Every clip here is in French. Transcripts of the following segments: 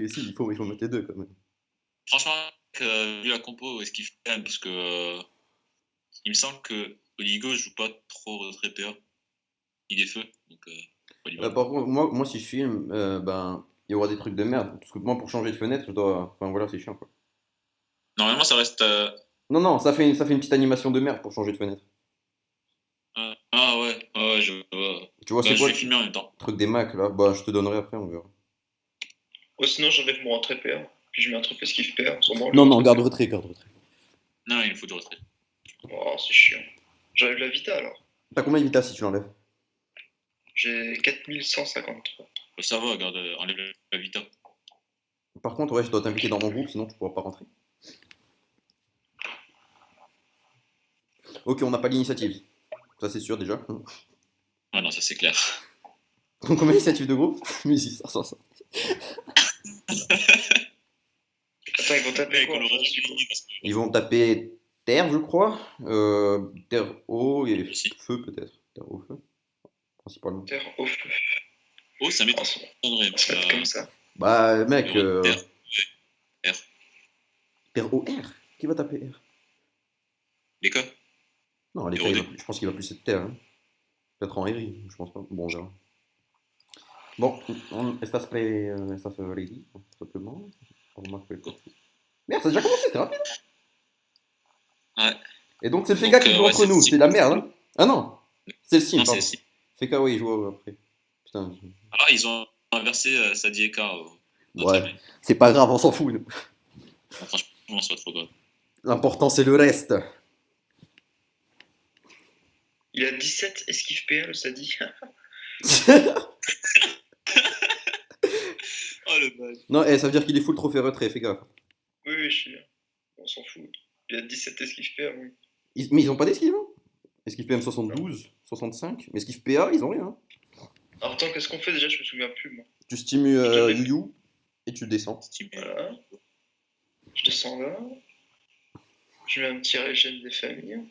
si, il faut mettre les deux quand même. Franchement, vu la compo, est-ce qu'il fait quand même parce que il me semble que Oligo joue pas trop retrait PA. Il est feu, donc polyvalent. Par contre, moi, si je filme, ben, il y aura des trucs de merde. Parce que moi, pour changer de fenêtre, je dois. Enfin voilà, c'est chiant quoi. Normalement, ça reste. Non, non, ça fait une petite animation de merde pour changer de fenêtre. Ah ouais, je vois. Tu vois, Bah, c'est je quoi vais le filmer en même temps. truc des Macs là? Bah, je te donnerai après, on verra. Ou sinon, j'enlève mon retrait pair. Puis je mets un truc esquive pair. En ce moment, Non, le non, retrait garde pair. retrait, garde retrait. Non, il faut du retrait. Oh, c'est chiant. J'enlève la Vita alors. T'as combien de vitesse si tu l'enlèves? J'ai 4153. Ça va, regarde, enlève la Vita. Par contre, ouais, je dois t'inviter dans mon groupe, sinon tu pourras pas rentrer. Ok, on n'a pas l'initiative. Ça, c'est sûr déjà. Ah non, ça c'est clair. Donc, combien d'initiatives de groupe? 1600. Attends, ils vont taper Mec, quoi on en aurait face, jamais du coup gagné parce que. Ils vont taper terre, je crois. Terre, eau et Aussi. feu, peut-être. Terre, eau, feu. Principalement. Terre au feu. Oh, ça Oh, m'étonnerait. on se met comme ça. Bah, mec, Terre. R. terre, eau, R. Qui va taper R? Les cas. Non, les Héros terres, je pense qu'il va plus être terre. Hein. Peut-être en R, je pense pas. Bon, on verra. Bon, espace play, espace lady, tout simplement. On remarque le code. Merde, ça a déjà commencé, c'était rapide. Ouais. Et donc, c'est le Donc, Feka qui joue ouais, entre nous, c'est- c'est la merde. Hein. Ah non, c'est le Sim, Non, pardon. c'est si. Feka, oui, il joue après. Putain. Ah, ils ont inversé Sadi et K. Ouais, c'est pas grave, on s'en fout. Nous. Franchement, c'est pas trop grave. L'important, c'est le reste. Il a 17 esquive PA, le Sadi. Oh le bug. Non, ça veut dire qu'il est full trophée retrait, fais gaffe. Oui, je suis bien. On s'en fout. Il a 17 esquive PA, oui. Mais ils ont pas d'esquive, hein. Esquive PM 72, 65, mais esquive PA, ils ont rien. Alors, attends, qu'est-ce qu'on fait déjà? Je me souviens plus, moi. Tu stimules Yu et tu descends. Voilà. Je descends là. Je mets un petit régène des familles.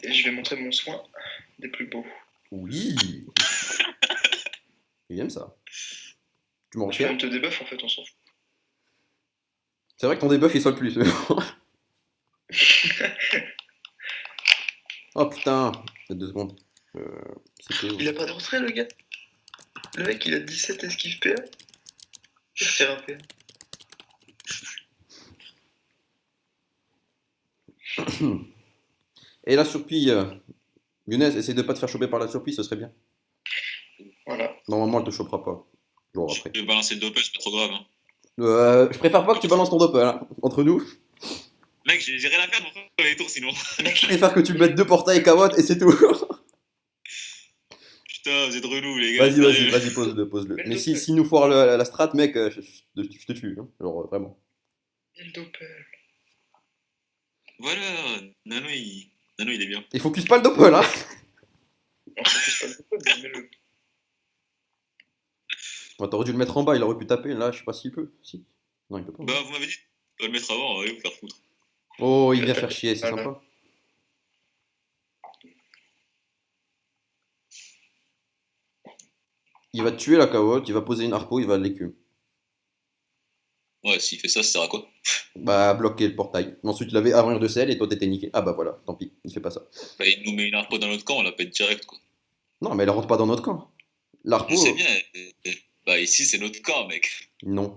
Et je vais montrer mon soin des plus beaux. Oui. Il aime ça. Tu m'en Je vais refais. même te débuff, en fait, on s'en fout. C'est vrai que ton debuff il soit le plus. Oh putain. 2 secondes. C'était où? Il a pas de retrait, le gars. Le mec, il a 17 esquive PA. Je vais faire un PA. Et la surpie, Younes, essaye de pas te faire choper par la surpie, ce serait bien. Voilà. Normalement, elle te chopera pas. Genre après. Je vais balancer le doppel, c'est pas trop grave. Hein. Je préfère pas que tu balances ton doppel, hein, entre nous. Mec, j'ai rien à faire pour faire les tours sinon. Je préfère que tu mettes 2 portails Kawot et c'est tout. Putain, vous êtes relous les gars. Vas-y, pose-le, pose-le. Mais si nous foire la strat, mec, je te tue. Hein. Genre, vraiment. Il doppel. Voilà, Nano il est bien. Et focus pas le doppel, hein. On s'occupe pas de doppel, mais mets-le. Ouais, t'aurais dû le mettre en bas, il aurait pu taper. Là, je sais pas s'il peut. Si. Non, il peut pas. Bah, vous m'avez dit de le mettre avant, allez vous faire foutre. Oh, il vient faire chier, c'est Voilà. sympa. Il va te tuer la carotte, il va poser une harpo, il va l'écume. Ouais, s'il fait ça, ça sert à quoi? Bah, bloquer le portail. Ensuite, il avait armure de sel et toi, t'étais niqué. Ah bah voilà, tant pis, il fait pas ça. Bah, il nous met une harpe dans notre camp, on la pète direct quoi. Non, mais elle rentre pas dans notre camp. L'harpo, Je sais bien. Bah, ici c'est notre camp, mec. non.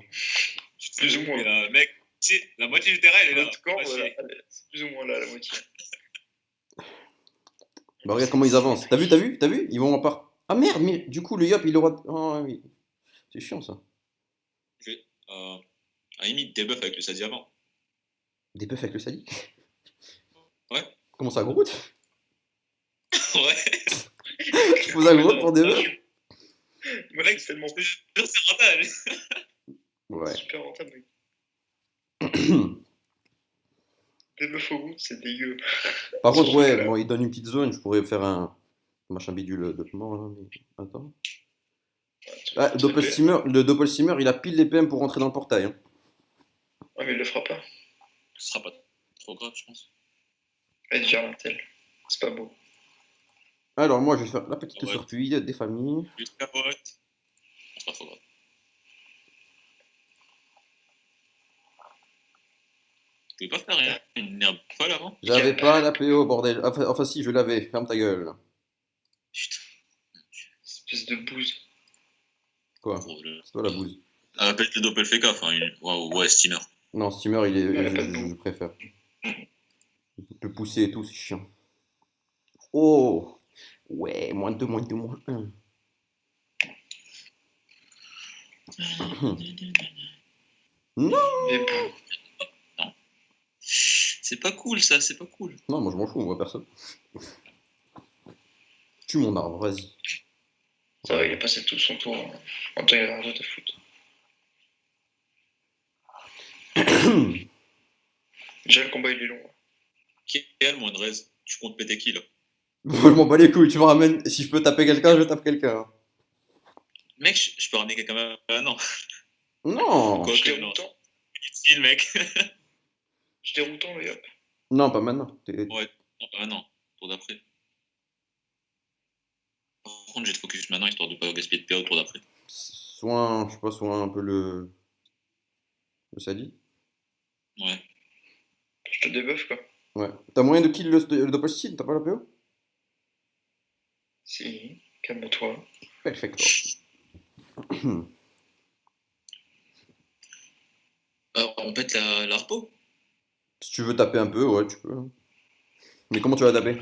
Plus ou moins. Mais, mec, si, la moitié du terrain elle est là. L'autre camp, Pas voilà. chier. Allez, c'est plus ou moins là, la moitié. Bah, regarde comment ils avancent. T'as vu? Ils vont en part. Ah merde, mais du coup, le yop, il aura. Oh, oui. C'est chiant ça. Je vais, à la limite, debuff avec le Sadi avant. Des buffs avec le sadique. Ouais. Comment ça, Groot? Ouais. Tu poses un Groot pour des buffs? Moi, mec, c'est tellement Je te jure, c'est rentable. Ouais. super rentable, mec. Des meufs au goût, c'est dégueu. Par contre, ouais, bon, il donne une petite zone, je pourrais faire un machin bidule de mort là, mais attends. Ah, le Doppelsteamer, il a pile les PM pour rentrer dans le portail. Hein. Ouais, mais il le fera pas. Ce sera pas trop grave, je pense. Elle devient l'intel. C'est pas beau. Alors, moi, je vais faire la petite Ouais. surpie des familles. Juste capote. pouvais pas faire une herbe folle avant? J'avais pas l'APO, bordel. Enfin, si, je l'avais. Ferme ta gueule. Putain. Espèce de bouse. Quoi? Gros, C'est toi la bouse. elle appelle le Doppelfk, enfin, ouais, Steamer. Non, Steamer, Elle a pas de je boue. préfère. Il peut pousser et tout, c'est chiant. Oh! Ouais, -2, -2, -1. Non! Mais bon, C'est pas cool ça, c'est pas cool. Non, moi je m'en fous, moi personne. Tue mon arbre, vas-y. ça va, il a passé tout son tour. En temps, il a rien de foot. Déjà, le combat, il est long. Quel moins de raise? Tu comptes péter qui là? Je m'en bats les couilles, tu me ramènes. Si je peux taper quelqu'un, je tape quelqu'un. Mec, je peux ramener quelqu'un même. Non. Non! Quoi Je que non. déroutant. Utile, mec. Je déroutant, mais hop. Non, pas maintenant. Ouais. Non, tour d'après. Par contre, je vais te focus maintenant histoire de pas gaspiller de PA au tour d'après. Soit, je sais pas, soit un peu le. Le Sadi? Je te débuff, quoi. Ouais. T'as moyen de kill le Doppelsteed? T'as pas la PO? Si, calme-toi. Perfecto. Alors, on pète la repo? Si tu veux taper un peu, ouais, tu peux. Mais comment tu vas taper?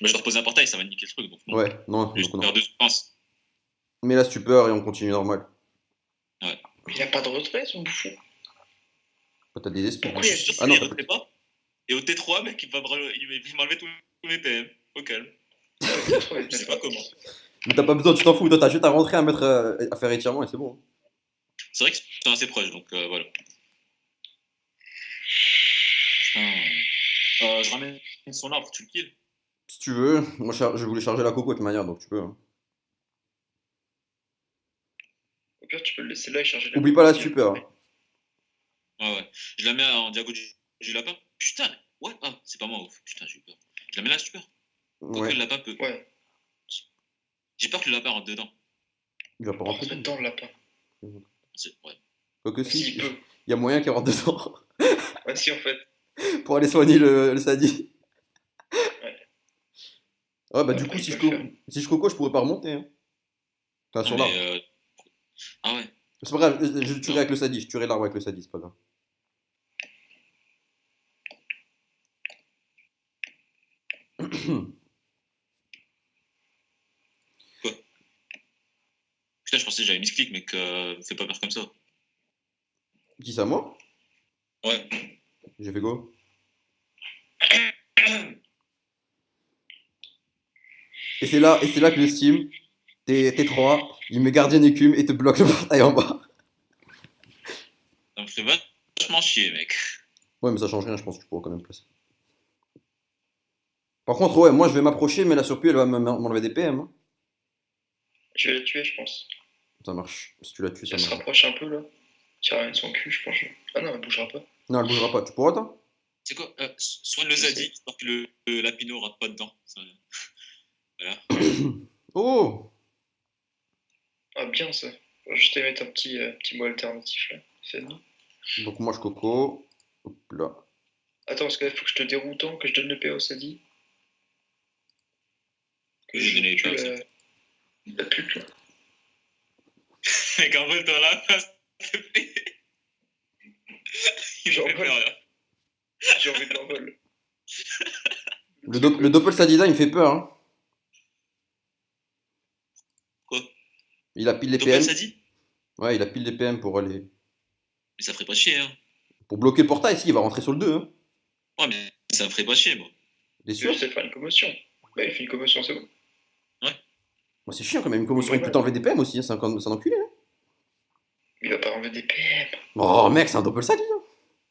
Mais je dois reposer un portail, ça va niquer le truc. Donc, non. Ouais, non, Je vais donc non. faire 2 sequences. Mais là, stupeur et on continue normal. Mais il a pas de retrait, son bouffon. T'as des esprits. Pourquoi Je il suis sûr Ah qu'il non, ne t'as retrait pas. Et au T3, mec, il va m'enlever tous mes PM. Au calme. Je sais pas comment. Mais t'as pas besoin, tu t'en fous. Toi, t'as juste à rentrer, à mettre, à faire étirement et c'est bon. C'est vrai que c'est assez proche, donc voilà. Putain. Je ramène son arbre, tu le kills. Si tu veux, moi je voulais charger la coco de toute manière, donc tu peux. Hein. Au pire, tu peux le laisser là et charger la Oublie pas la stupeur. Hein. Ouais. Je la mets en diago du lapin. Putain, ouais, c'est pas moi, ouf. Putain, j'ai eu peur. Je la mets là, stupeur. Quoique Ouais, le lapin peut. Ouais, J'ai peur que le lapin rentre dedans. il va pas rentre rentrer. dedans, le lapin. Ouais. Quoique S'il si, peut. il y a moyen qu'il rentre dedans Ouais, si, en fait. pour aller soigner le Sadi. Ouais. Ouais, bah Ouais, du coup, il si peut je, le faire. si je coco, je pourrais pas remonter. Hein. Enfin, Non, sur l'arbre. mais. Ah ouais. C'est pas grave, je le tuerai avec le Sadi. Je tuerai l'arbre avec le Sadi, c'est pas grave. Putain, je pensais que j'avais misclick, mec. Fais pas peur comme ça. Qui ça, moi? Ouais. J'ai fait go. Et c'est là que le Steam, T3, il met gardien écume et te bloque le portail en bas. Ça me fait vachement chier, mec. Ouais, mais ça change rien, je pense que tu pourras quand même placer. Par contre, ouais, moi je vais m'approcher, mais la surprise elle va m'enlever des PM. Hein. Je vais la tuer, je pense. Ça marche. Si tu la tues, ça Elle se marche. rapproche un peu, là. Tu ramènes son cul, je pense. Ah non, elle bougera pas. Non, elle bougera pas. Tu pourras, toi? C'est quoi soigne le Je sais. Zadi, histoire que le Lapino rentre pas dedans. Ça- Voilà. Oh! Ah, bien, ça. Je vais juste te mettre un petit mot alternatif, là. C'est bon. Donc moi je coco. Hop là. Attends, parce qu'il faut que je te déroute, que je donne le PO, ça dit. Que J'ai donné les tue PO, la pute, là. Mec, envole-toi là, s'il te plaît. Il me fait J'envole. peur, là. J'ai envie de l'envol. Le Doppel Sadida il me fait peur. Hein. Quoi? Il a pile les Doppel PM. Zadi? Ouais, il a pile les PM pour aller. Mais ça ferait pas chier, hein. Pour bloquer le portail, si, il va rentrer sur le 2. Hein. Ouais, mais ça me ferait pas chier, moi. T'es Je sûr? vais faire une commotion. Bah, il fait une commotion, c'est bon. Moi, c'est chiant quand même, une commotion. Il peut t'enlever des PM aussi, hein. C'est un enculé. Hein. Il va pas enlever des PM. Oh mec, c'est un Doppel Sadida. Hein.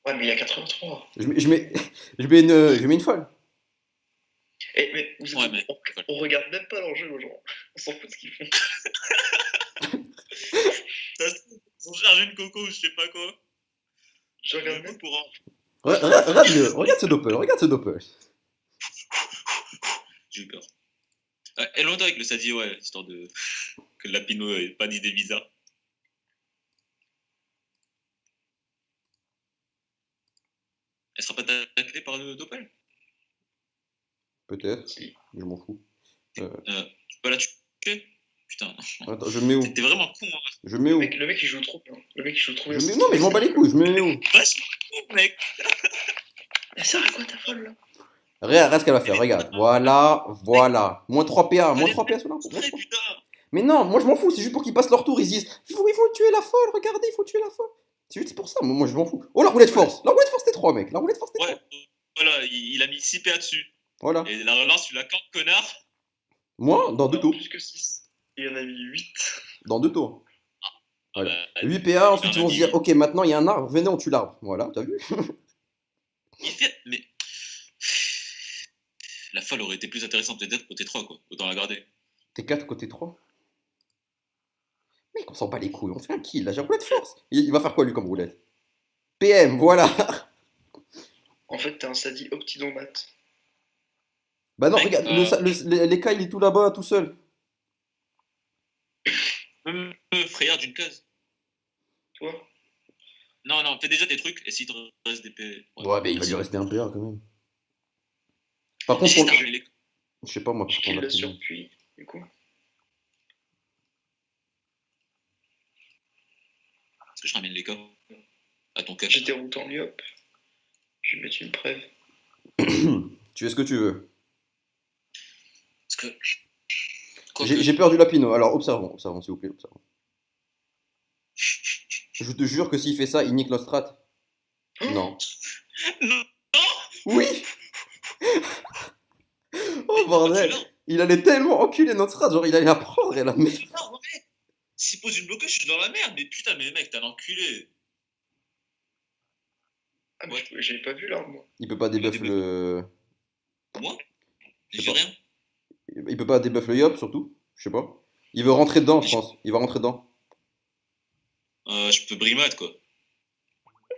Ouais, mais il y a 83. Je mets une folle. Eh, mais vous Ouais, mais- on regarde même pas l'enjeu aux gens. On s'en fout de ce qu'ils font. Ils ont chargé une coco ou je sais pas quoi. Je regarde même. pour un. Regarde ce Doppel. J'ai eu peur. Et longtemps avec le Sadi, ouais, histoire de. Que le Lapino ait pas d'idée bizarre. Elle sera pas taclée par le Doppel. Peut-être, Si. je m'en fous. Tu peux la tuer. Putain, Attends, je mets où? t'es vraiment con, hein. Je mets où? Le mec, il joue trop bien. Le mec, il joue trop bien. Non, mais je m'en bats les couilles, je mets où? Vachement con, mec. Elle sert à quoi ta folle là? Regarde ce qu'elle va faire, regarde. Voilà. Moins 3 PA, moins 3 PA sur l'arbre. Très putain. Mais non, moi je m'en fous, c'est juste pour qu'ils passent leur tour, ils se disent il faut tuer la folle, regardez, il faut tuer la folle. C'est juste pour ça, moi je m'en fous. Oh, la roulette force! La roulette force, t'es 3, mec. La roulette force, t'es 3. Ouais, voilà, il a mis 6 PA dessus. Voilà. Et la relance, tu la camp, connard. Moi, dans 2 tours. Plus que 6. Il en a mis 8. Dans 2 tours. Voilà. Bah, 8 PA, ensuite il ils en vont a se dire mis- ok, maintenant il y a un arbre, venez, on tue l'arbre. Voilà, t'as vu? Il fait. Mais. La folle aurait été plus intéressante peut-être côté 3, quoi. Autant la garder. T'es 4 côté 3. Mec, on s'en bat les couilles, on fait un kill, là j'ai roulette force. Il va faire quoi lui comme roulette? PM, voilà. En fait, t'es un sadi optidomat. Bah non, Mec, regarde, l'éca il est tout là-bas, tout seul. Même frayeur d'une case. Toi? Non, fais déjà tes trucs et s'il te reste des PA. Ouais, mais il va lui rester un PA quand même. Par contre, Et si t'as remis les- je sais pas moi, Je pour kill qu'on le a surpuits, du coup. Est-ce que je ramène les cas à ton cache? J'ai dérouté en Lyop. Je vais mettre une preuve. Tu fais ce que tu veux. Parce que. Quoique- J'ai peur du lapino, alors observons s'il vous plaît, observons. Je te jure que s'il fait ça, il nique notre strat. Non. Non, Oui. Oh bordel. Il allait tellement enculer notre strat, genre il allait la prendre et la mettre. non, ouais. S'il pose une bloqueuse, je suis dans la merde. Mais putain, mais mec, t'es un enculé. Ah, mais j'avais pas vu l'arbre, moi. Il peut pas débuff le. Moi Je sais J'ai pas. rien. Il peut pas débuff le yop surtout, je sais pas. Il veut rentrer dedans, je pense. Il va rentrer dedans. Je peux brimade, quoi.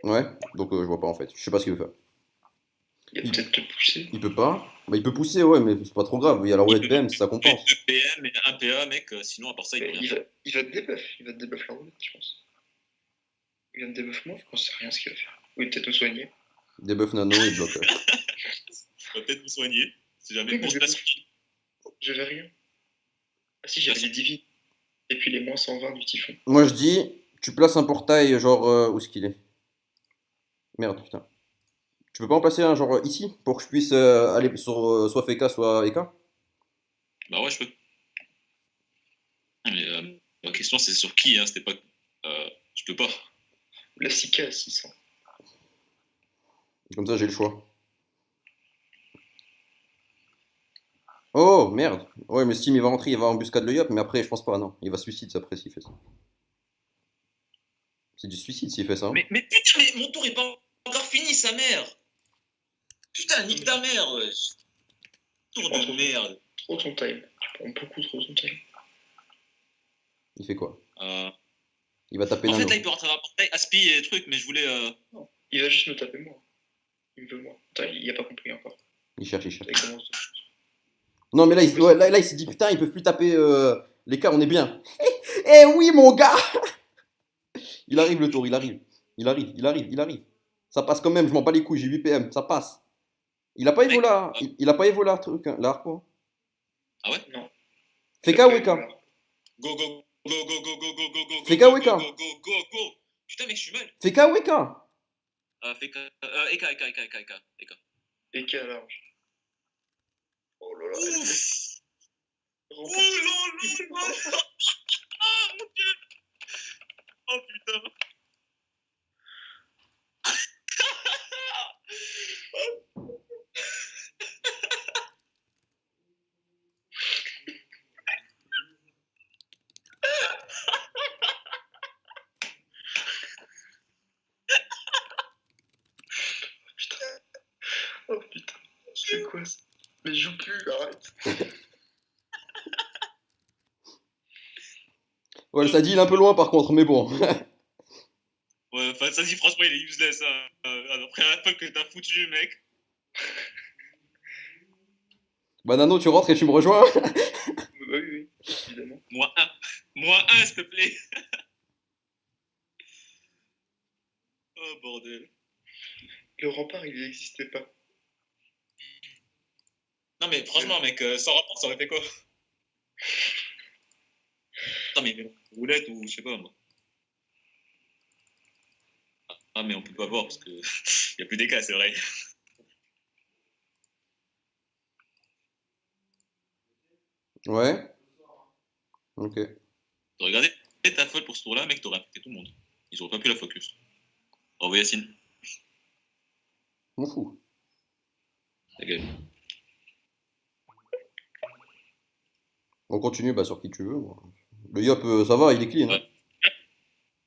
Ouais, donc je vois pas en fait. Je sais pas ce qu'il veut faire. Il va peut-être te pousser. Il peut pas. Bah il peut pousser, ouais, mais c'est pas trop grave. Il y a la roulette PM, ça compense. 2 PM et 1 PA, mec. Sinon, à part ça, il peut Mais rien. il va te debuff. Il va te debuff la roulette, je pense. Il va te debuff moi, je sais rien ce qu'il va faire. Oui, peut-être nous soigner. Débuff nano et bloque. On va peut-être me soigner. Si jamais Oui, on se mais passe. J'avais rien. Ah si, j'avais les divines. Et puis les moins 120 du typhon. Moi je dis, tu places un portail genre où est-ce qu'il est? Merde, putain. Tu peux pas en placer un genre ici pour que je puisse aller sur soit FK soit EK? Bah ouais, je peux. Ah, mais ma question, c'est sur qui, hein. C'était pas. Je peux pas. La Sika à 600. Comme ça j'ai le choix. Oh merde. Ouais, mais Steam il va rentrer, il va embuscade le yop, mais après je pense pas, non. Il va suicide après s'il fait ça. C'est du suicide s'il fait ça. Hein. Mais putain, mais mon tour est pas encore fini, sa mère. Putain, nique ta mère, wesh. Tour de merde. Trop ton time. Tu prends beaucoup trop ton time. Il fait quoi? Euh, Il va taper En fait, nano. là, il peut rentrer dans un portail, aspi et trucs, mais je voulais. Non. Il va juste me taper moi. Il me veut moi. Attends, il a pas compris encore. Il cherche, il cherche. Ça commence. Non mais là il s'est dit putain ils peuvent plus taper les cas, on est bien. Eh oui mon gars. Il arrive le tour, il arrive. Il arrive. Ça passe quand même, je m'en bats les couilles, j'ai 8 PM, ça passe. Il a pas évo là, il a pas évo là, truc, hein, là quoi. Ah ouais? Non. Fais K ou EK? Go, go, go, go, go, go, go, go, go. Fais go, K ou EK? go, go, go, go, go. Putain, mec, je suis mal. Fais K ou EK? Fais K. Eka. Et qui a large. Oh là là. Ouf! Oh Remporte. là là! Ah mon dieu! Oh putain! Oh putain. C'est quoi ça? Mais je joue plus, arrête. Ouais ça dit il est un peu loin par contre, mais bon. Ouais, enfin, ça dit, franchement, il est useless. Hein. Après la fois que t'as foutu, mec. Bah Nano tu rentres et tu me rejoins. Oui, évidemment. Moins 1. Moins 1, s'il te plaît. Oh, bordel. Le rempart, il n'existait pas. Non, mais franchement, mec, sans rapport, ça aurait fait quoi? Non, mais une roulette ou je sais pas, moi. Ah, mais on peut pas voir parce que y a plus des cas, c'est vrai. Ouais. Ok. T'as regardé ta folle pour ce tour-là, mec, t'aurais infecté tout le monde. Ils auraient pas pu la focus. Bravo Yacine, M'en fous. ta gueule. On continue bah, sur qui tu veux. Moi. Le Yop, ça va, il est clean. Hein. Ouais.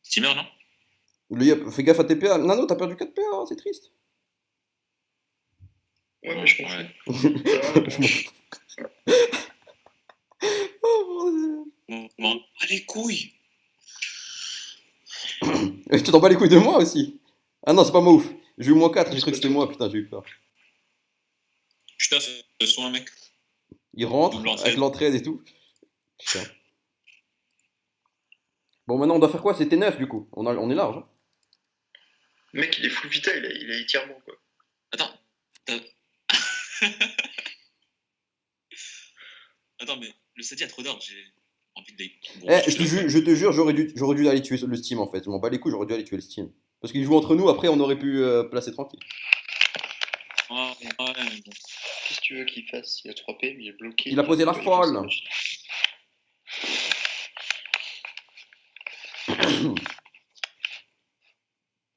Steamer, non? Le Yop, fais gaffe à tes PA. Nano, t'as perdu 4 PA, hein, c'est triste. Ouais, mais je m'en Ouais. fous. Je m'en fous. Oh, bordel. Bon, ah, les couilles! Et tu t'en bats les couilles de moi aussi. Ah non, c'est pas moi ouf. J'ai eu moins 4, j'ai cru que c'était moi, putain, j'ai eu peur. Putain, ce soin, mec. Il rentre Double avec entraide. l'entraide et tout. Putain. Bon, maintenant on doit faire quoi? C'était 9 du coup. On est large. Hein. Le mec, il est full vita, il a étirement, quoi. Attends. Attends, mais le Sadi a trop d'ordre, j'ai envie de les. Bon, Eh, je te laisse, je te jure, j'aurais dû aller tuer le Steam en fait. Je m'en bats les couilles, j'aurais dû aller tuer le Steam. Parce qu'ils jouent entre nous, après on aurait pu placer tranquille. ouais, mais bon. Qu'est-ce que tu veux qu'il fasse? Il a 3 P, mais il est bloqué. Il a posé la folle.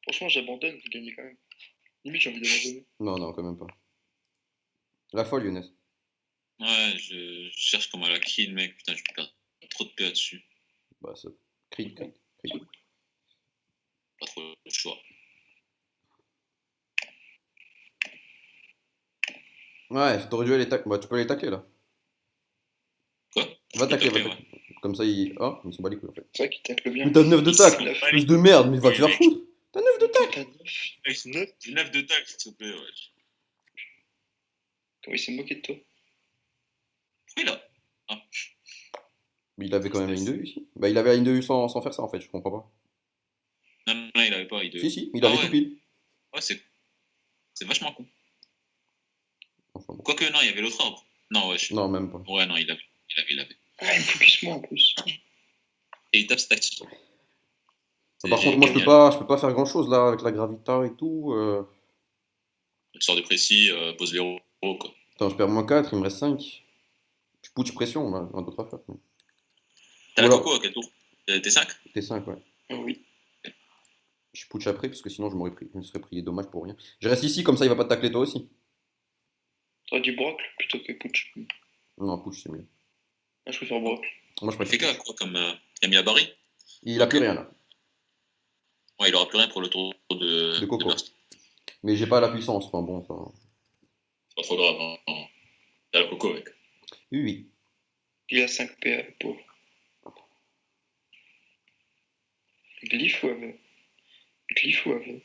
Franchement, j'abandonne, vous gagnez quand même. Limite, j'ai envie d'abandonner. Non, non, quand même pas. La folle, Younes. Ouais, je cherche comment la kill, mec. Putain, je perds trop de PA dessus. Bah, ça. Creed. Pas trop de choix. Ouais, t'aurais dû aller tacler. Bah, tu peux aller tacler là. Quoi? Va tacler, va ouais. tacler. Comme ça, il. Oh, ils sont pas les couilles en fait. C'est vrai qu'il tacle bien. Mais t'as 9 de tacle. Neuf. Plus de merde, mais va te Oui, faire mec. foutre. T'as 9 de tacle. T'as 9. Mec, 9 de tacle, s'il te plaît, ouais. Comment il s'est moqué de toi? Oui, là. Mais il avait quand même la ligne de vue ici. Bah, il avait la ligne de vue sans faire ça en fait, je comprends pas. Non, il avait pas. Si, il Ah avait ouais. tout pile. Ouais, c'est vachement con. Enfin, bon. Quoique, non, il y avait l'autre arbre. Non, ouais, Non, même pas. Ouais, non, il avait. Ah, il me focus moi en plus. Et il tape sa tactique. Par contre, moi je peux pas faire grand chose là avec la gravita et tout. Il sort de précis, pose verrou, quoi. Attends, je perds moins 4, il me reste 5. Je putsch pression, là, un d'autres affaires. T'as la Voilà. coco à quel tour? T'es 5? T'es 5, ouais. Ah oui. Je putsch après, parce que sinon je me serais pris dommage pour rien. Je reste ici, comme ça il va pas te tacler toi aussi. T'aurais dit Brock plutôt que Pooch. Non, putsch c'est mieux. Ah, je préfère Brock. Moi je Fait préfère. gaffe, quoi, comme. Il a mis à Barry. Il a plus rien là. Ouais, il aura plus rien pour le tour De Coco. Burst. Mais j'ai pas la puissance, enfin bon, ça. C'est pas trop grave, hein. T'as la coco, mec. Oui, oui. Il a 5 PA, le pauvre. Glyph ou aveu? Glyph ou aveu?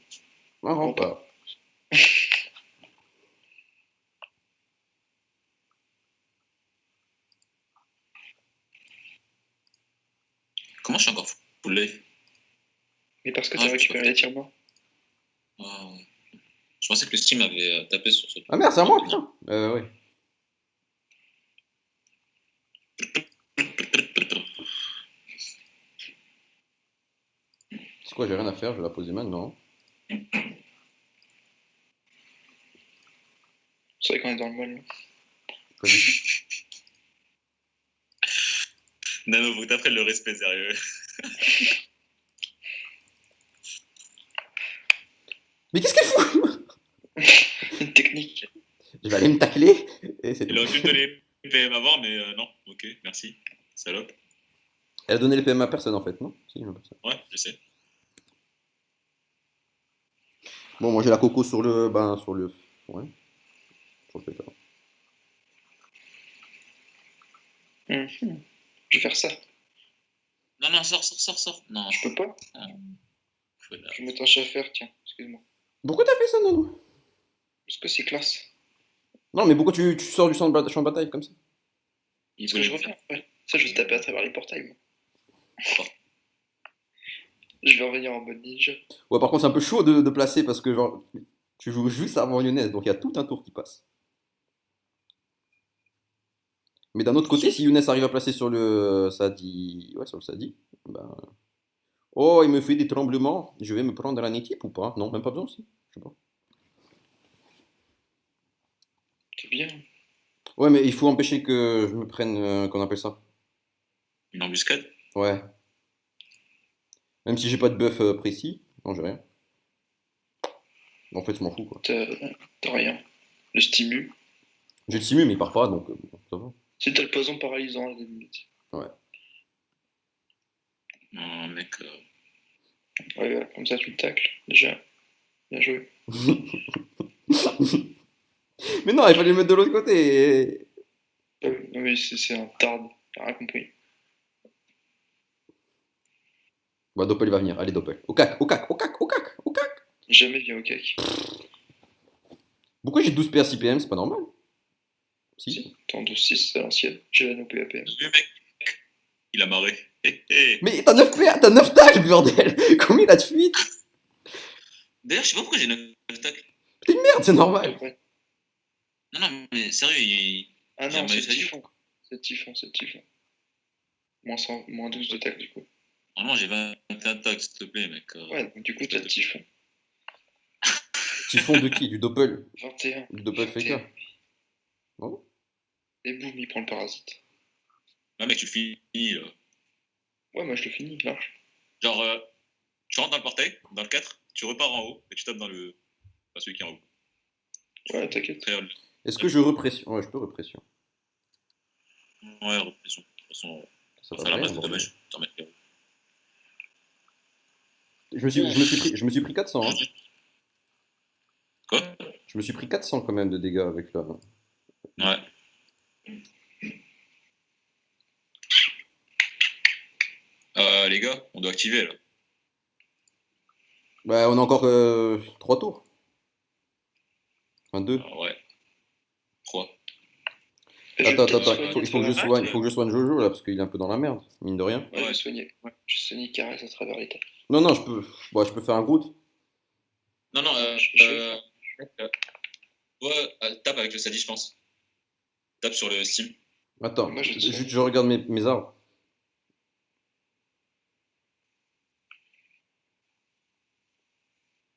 Marrant pas. Comment je suis encore full life? Mais parce que Ah, t'as je récupéré sais l'étirement. Ah, ouais. Je pensais que le Steam avait tapé sur ce. Ah merde, c'est à moi, putain. Oui. C'est quoi, j'ai rien à faire, je vais la poser maintenant. C'est vrai qu'on est dans le mal. Là. Vas-y. Nano, faut que t'apprennes le respect, sérieux. Mais qu'est-ce qu'elle fout? Une technique. Je vais aller me tacler. Et c'est tout. Il aurait pu me donner PM avant, mais non. Ok, merci. Salope. Elle a donné les PM à personne en fait, non? Si, même personne. Ouais, je sais. Bon, moi j'ai la coco sur le. Ben, sur le. Ouais. Sur le pétard. Je vais faire ça. Non, sors. Non, Je peux pas. faut là. Je vais mettre un chauffeur, tiens. Excuse-moi. Pourquoi t'as fait ça, Nono? Parce que c'est classe. Non, mais pourquoi tu sors du champ de bataille comme ça? Il Parce que je reviens après. Ça, je vais taper à travers les portails, moi. Je vais revenir en mode ninja. Ouais, par contre, c'est un peu chaud de placer parce que, genre, Tu joues juste avant Younes, donc il y a tout un tour qui passe. Mais d'un autre côté, si Younes arrive à placer sur le Sadi, ouais, sur le Sadi, ben... Oh, il me fait des tremblements. Je vais me prendre un équipe ou pas? Non, même pas besoin aussi. Je sais pas. C'est bien. Ouais, mais il faut empêcher que je me prenne, qu'on appelle ça. Une embuscade. Ouais. Même si j'ai pas de buff précis. Non, j'ai rien. En fait, je m'en fous, quoi. T'as rien. Le stimu. J'ai le simu, mais il part pas, donc bon, ça va. Si t'as le poison paralysant à la limite. Ouais. Non, mec. Ouais, voilà, comme ça tu le tacles. Déjà. Bien joué. Mais non, il fallait le mettre de l'autre côté. Non, mais c'est un tarde. T'as rien compris. Bah, Doppel il va venir. Allez, Doppel. Au cac, au cac, au cac, au cac, au cac. Jamais vient au cake. Pourquoi j'ai 12 PA 6 PM? C'est pas normal. Si. Si. T'es en 12-6 à l'ancienne. J'ai la no PAPM. Vu, mec. Il a marré. Hé, hé. Mais t'as 9 PA, t'as 9 tags, bordel. Combien il a de fuite? D'ailleurs, je sais pas pourquoi j'ai 9 tacles. T'es une merde, c'est normal. Ouais. Non, non, mais sérieux, Ah J'ai non, mal c'est essayé. typhon. C'est typhon, c'est typhon. Moins 12 de tacle du coup. Normalement, j'ai 21 tacles, s'il te plaît, mec. Ouais, donc du coup t'as typhon. Typhon de qui? Du Doppel? 21. Du Doppel Faker? Non? Et boum, il prend le parasite. Ouais, mec, tu finis, là. Ouais, moi je le finis, large. Genre, tu rentres dans le portail, dans le 4, tu repars en haut, et tu tapes dans le. Enfin, celui qui est en haut. Ouais, t'inquiète. Très haut. Est-ce que je repression? Ouais, je peux repression. Ouais, repression. De toute façon, Ça on va fait la rien, base de bordel. dommage. T'en mets. Je me suis pris 400, hein. Quoi? Je me suis pris 400 quand même de dégâts avec la. Ouais. Les gars, on doit activer là. Bah, on a encore 3 tours. Enfin, 2. Ouais. 3. Et je vais Attends, peut-être attends, soigner il faut que je Caresse. soigne, il faut que je soigne Jojo là, parce qu'il est un peu dans la merde, mine de rien. Ouais, je vais soigner. Ouais. Je vais soigner Caresse à travers les tables. Non, non, je peux faire un Groot. Non, non, ouais, tape avec le Sadi, je pense. Tape sur le Steam. Attends, Moi, je te juste soigne. je regarde mes arbres.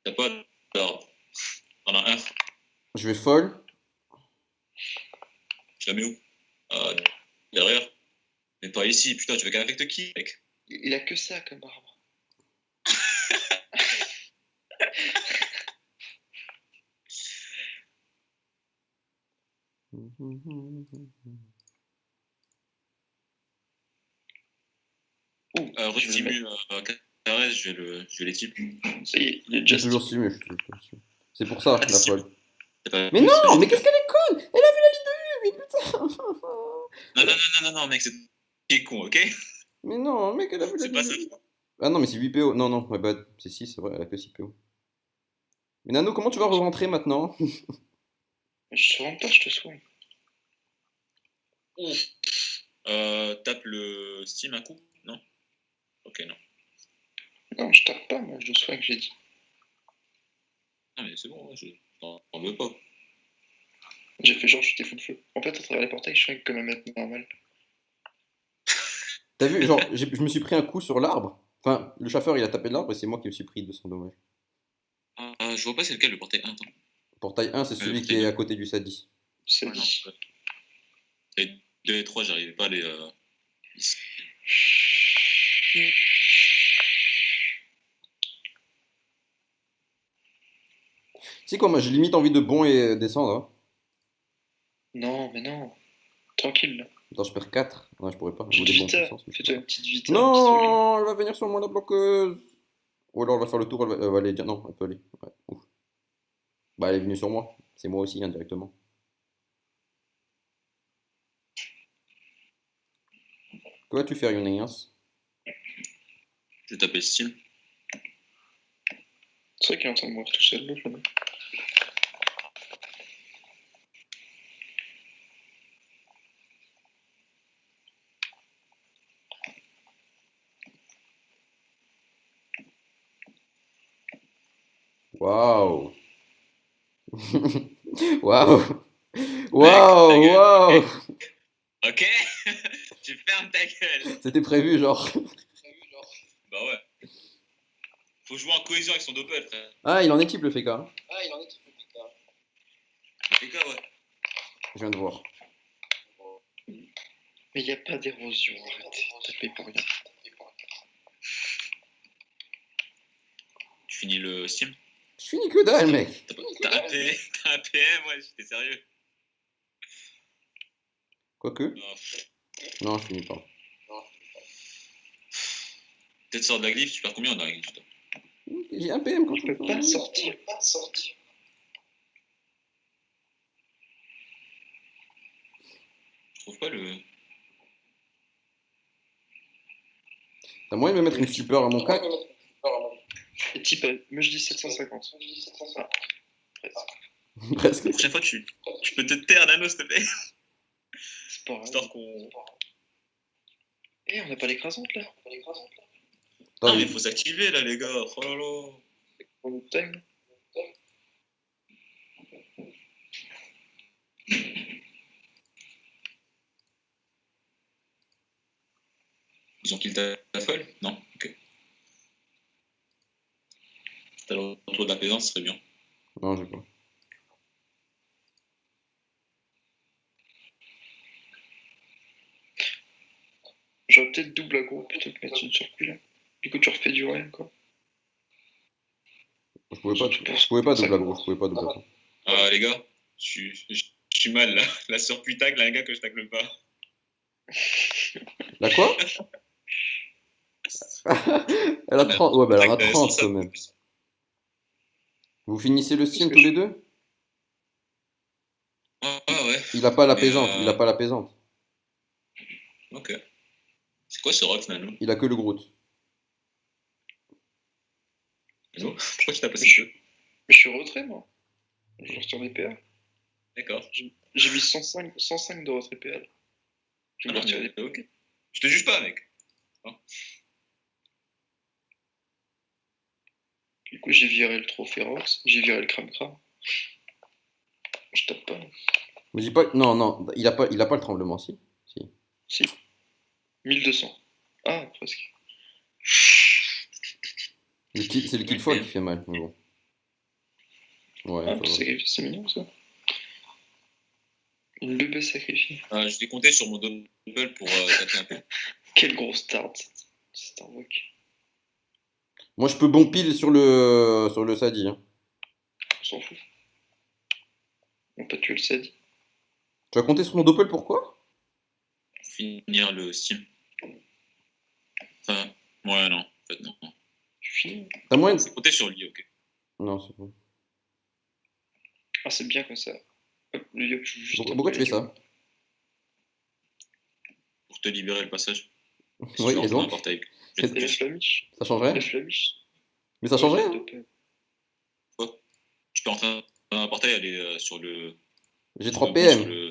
T'as pas. Alors, t'en as un. Je vais folle. Je la mets où? Derrière. Mais pas ici, putain, tu veux qu'elle affecte qui, mec? Il a que ça comme arbre. Je vais le Restimu Caresse, je vais les types. Ça y est, il est J'ai déjà toujours stimulé. simu, je toujours simu. C'est pour ça, la folle. Mais Mais non, mais qu'est-ce qu'elle est conne! Elle a vu la ligne de vue, mais putain! Non, non, non, non, non, mec, c'est con, ok? Mais non, mec, elle a vu la C'est ligne pas de ça. vue. Ah non, mais c'est 8 PO. Non, non, ouais, bah, c'est 6, c'est vrai, elle a que 6 PO. Mais Nano, comment tu vas rentrer maintenant? Je te rends pas, je te soigne. Tape le Steam un coup? Non? Ok, non. Non, je tape pas, moi, je le soigne, j'ai dit. Non, mais c'est bon, je t'en veux pas. J'ai fait genre, j'étais fou de feu. En fait, à travers les portails, je soigne comme un maître normal. T'as vu, genre, je me suis pris un coup sur l'arbre. Enfin, le chasseur, il a tapé l'arbre et c'est moi qui me suis pris 200 dommages. Je vois pas c'est lequel le portail 1. Attends. Portail 1, c'est celui qui est à côté du Sadi. C'est Ouais, non, dit. ouais. Et 2 et 3, j'arrivais pas à les. Tu sais quoi, moi j'ai limite envie de bon et descendre. Hein. Non, mais non. Tranquille, là. Attends, je perds 4. Non, je pourrais pas. J'ai J'ai une des bons vita. puissances. Mais je Fais-toi peux une petite vita. pas. Non, elle va venir sur moi la bloqueuse. Ou alors elle va faire le tour, elle va aller. Non, elle peut aller. Ouais, ouf. Bah, elle est venue sur moi. C'est moi aussi, indirectement. Que vas-tu faire, Younes? Je vais taper Steam. C'est vrai qu'il est en train de mourir tout seul, là. Waouh. Waouh! Mec, ta gueule. Waouh! Ok. Tu fermes ta gueule. C'était prévu, genre. Bah ouais. Faut jouer en cohésion avec son doppel, frère. Ah, il en est type le FK. Hein. Les gars, ouais. Je viens de voir. Mais il n'y a pas d'érosion, arrêtez. Tapez pour rien. Tu finis le Steam. Je finis que dalle, mec. T'as un PM, ouais, j'étais sérieux. Quoique. Ah, pff, Non, je finis pas. Peut-être sort de la glyphe, tu perds combien dans la glyphe toi? J'ai un PM quand Je peux pas sortir. Je trouve pas le. T'as moyen de me mettre une super à mon cac? Et type, moi je dis 750. Ah, Presque. La prochaine fois, tu peux te taire, Nano, s'il te plaît. c'est pas grave. Histoire qu'on. Eh, on n'a pas l'écrasante là. Non, mais faut s'activer là, les gars. Oh là là. On nous time. Ils ont kill ta folle? Non? Ok. T'as le retour de la plaisance, ce serait bien. Non, j'ai pas. J'aurais peut-être double aggro plutôt que mettre une surprise là. Du coup, tu refais du rien quoi. Je pouvais pas double aggro, je pouvais pas double aggro. Ah, les gars, je suis mal là. La surpuis tag, là, les gars, que je tacle pas. La quoi? Elle a 30. Ouais, bah elle en a 30 quand même. Vous finissez le Steam tous les deux? Ah, ouais. Il a pas la Mais, pesante, il a pas la pesante. Ok. C'est quoi ce rock, Nano? Il a que le Groot. Nano, pourquoi tu t'as passé ce jeu? Mais je suis retrait moi. Je retire des PA. D'accord. J'ai mis 105 de retrait PA. Je vais Ah non, retirer des mais ok. Je te juge pas, mec. Du coup, j'ai viré le trophée Rox, j'ai viré le crame-crame. Je tape pas. Mais dis pas. Non, non, il a pas le tremblement, si. Si. Si. 1200. Ah, presque. C'est le kill folle qui fait mal, mais bon. Ouais, Ah, ça va. c'est mignon ça. Une bébé sacrifiée. Je vais compter sur mon double pour taper un peu. Quelle grosse start, cette Starbucks. Moi, je peux bon pile sur le Sadi. Hein. On s'en fout. On peut tuer le Sadi. Tu vas compter sur mon doppel, pourquoi? Finir le Steam. Enfin, ouais, non. En fait, non. Tu finis. T'as moyen de... C'est compter sur lui, ok. Non, c'est bon. Ah, c'est bien comme ça. Hop, le yop, je joue juste Pourquoi après tu fais les ça? Pour te libérer le passage. Si Oui, tu et rentres dans un donc? portail. yop. Et la flamiche. Ça changerait? La flamiche. Mais ça changerait? Ouais, Quoi? Tu peux rentrer dans un portail, aller sur le. J'ai tu 3 rebondis sur PM. le.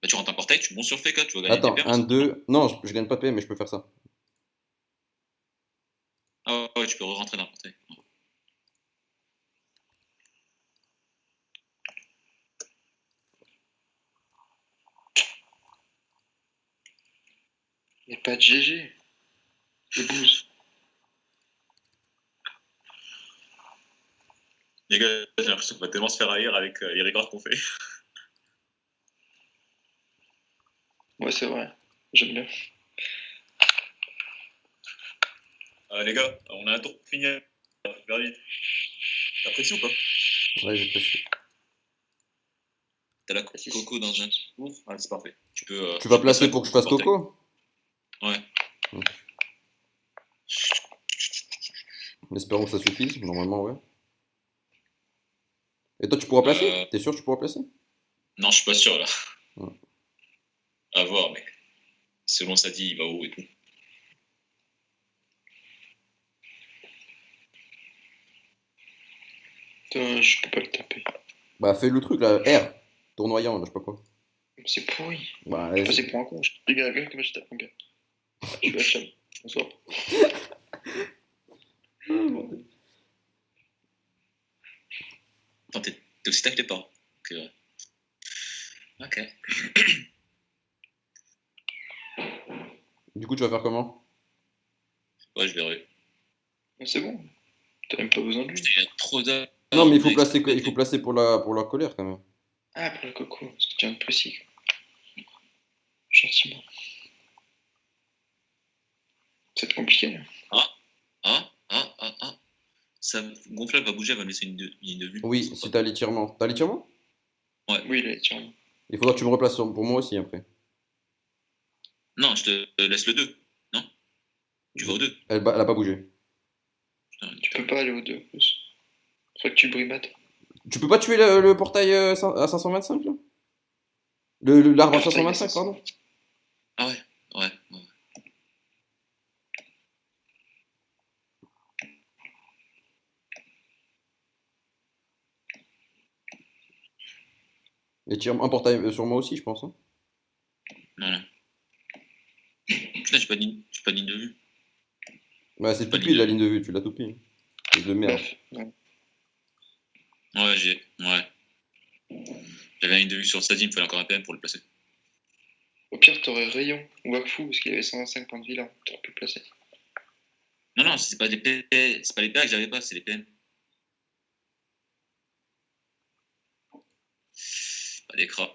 Bah, tu rentres un portail, tu montes sur le FK, tu vas gagner Attends, des 1, pertes. 2. Non, je gagne pas de PM, mais je peux faire ça. Ah ouais, tu peux re-rentrer dans un portail. Mais pas de GG. Je bouse. Les gars, j'ai l'impression qu'on va tellement se faire haïr avec les records qu'on fait. Ouais, c'est vrai. J'aime bien. Les gars, on a un tour pour finir. Faire vite. T'as apprécié ou pas? Ouais, j'ai précis. T'as la coco dans un tour? Ah, c'est parfait. Tu peux. Tu vas placer pour que je fasse portail. coco? Ouais. Espérons que ça suffise. Normalement, ouais. Et toi, tu pourras placer? T'es sûr que tu pourras placer? Non, je suis pas sûr là. Ouais. À voir, mec. Selon ça dit, il va où et tout. Putain, je peux pas le taper. Bah, fais le truc là, R. Tournoyant, là, je sais pas quoi. C'est pourri. Bah, Je suis passé pour un con. Regarde comment je tape, mon gars. Je suis HM. Bonsoir. Attends, aussi avec les parents. Ok. Du coup, tu vas faire comment? Ouais, je verrai. C'est bon. T'as même pas besoin de lui. Il y a trop d'heures. Non, mais il faut placer pour la colère quand même. Ah, pour le coco. Parce que tu viens de précis. Gentiment. C'est compliqué. Ah. Ça gonfle, elle va bouger, elle va me laisser une ligne de vue. Oui, si t'as l'étirement. T'as l'étirement? Oui, il est tiens. Il faudra que tu me replaces pour moi aussi après. Non, je te laisse le 2. Non? Tu vas au 2. Elle a pas bougé. Putain, Tu peux pas aller aux deux. Faut que tu brimates. Tu peux pas tuer le portail à 525 là? L'arbre à 525, pardon. Ah ouais. Et tire un portail sur moi aussi, je pense. Hein. Non. Putain, j'ai pas de ligne de vue. Bah, c'est Pas tout de pile la ligne ligne de vue, tu l'as tout pile. Espèce de merde. Bref. Ouais. Ouais. J'avais une ligne de vue sur Stadi, il me fallait encore un PM pour le placer. Au pire, t'aurais Rayon ou Wakfu parce qu'il avait 125 points de vie là. T'aurais pu le placer. Non, c'est pas des PM, c'est pas les PA que j'avais pas, c'est les PM. Pas des cras.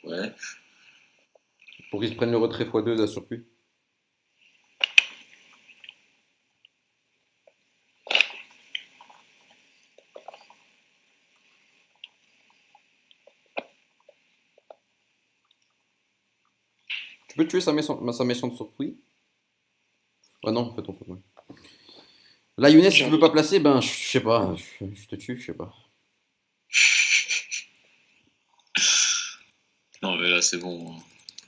Ouais. Pour qu'ils se prennent le retrait x2 de la surplus. Tu peux tuer sa méchante surprise? Ah non, en fait, on peut. Ouais. Là, Younes, si tu peux pas placer, ben, je sais pas. Je te tue, je sais pas. Non, mais là, c'est bon.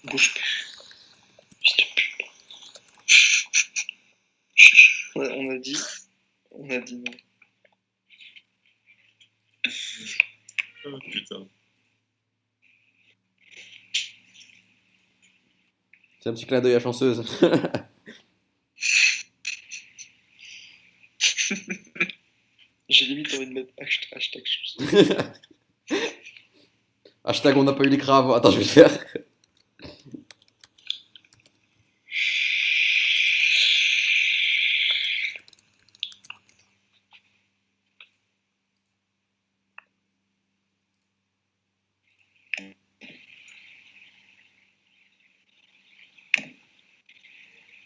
Bouge plus. Fils de pute. Ouais, on a dit non. Oh, putain. C'est un petit clin d'œil à chanceuse. J'ai limite envie de mettre hashtag chose. Hashtag on n'a pas eu les craves. Attends, je vais le faire.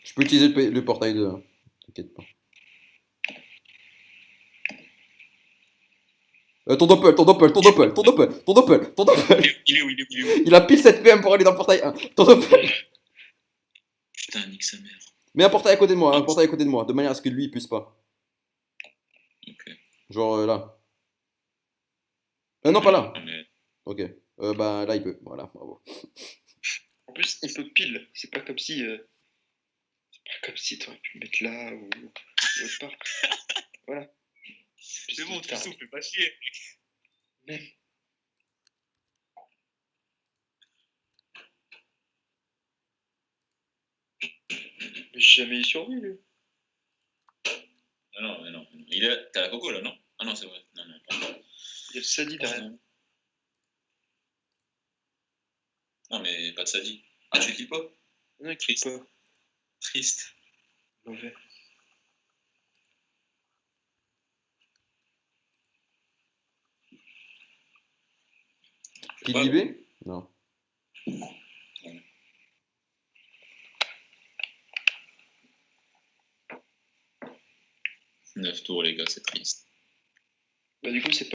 Je peux utiliser le portail de. T'inquiète pas. Ton doppel. Il est où? Il a pile 7 PM pour aller dans le portail 1. Ton doppel. Putain, nique sa mère. Mets un portail à côté de moi, de manière à ce que lui il puisse pas. Ok. Genre là. Non, pas là. Mais... Ok. Bah là il peut. Voilà, bravo. En plus, il peut pile. C'est pas comme si. C'est pas comme si t'aurais pu le mettre là ou autre part. Voilà. C'est bon, tu souffles, pas chier. Même. Mais j'ai jamais eu survie, lui. Non. T'as la coco là, non? Ah non, c'est vrai. Non, pardon. Il y a le Sadi derrière. Non, mais pas de Sadi. Ah, tu cliques pas? Non, il clique pas. Triste. Mauvais. Kill l'IB? Non. 9 tours, les gars, c'est triste. Bah, du coup, c'est